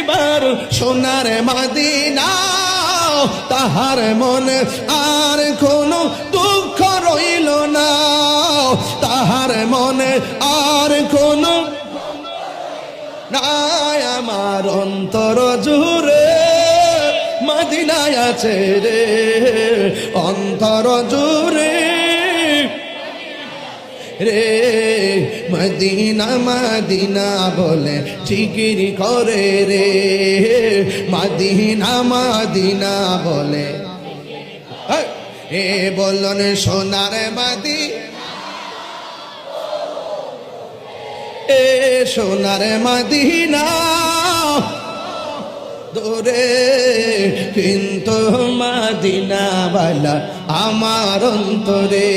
এবার সোনার মদিনা তাহার মনে আর কোনো দুঃখ রইল না, তাহার মনে আর কোনো নাই, আমার অন্তর জুড়ে মদিনায় আছে রে, অন্তর জুড়ে রে মদিনা মদিনা বলে জিকির করে রে, মদিনা মদিনা বলে এ বলন সোনার মদিনা, এ সোনার মদিনা দূরে কিন্তু মদিনা বালা আমার অন্তরে।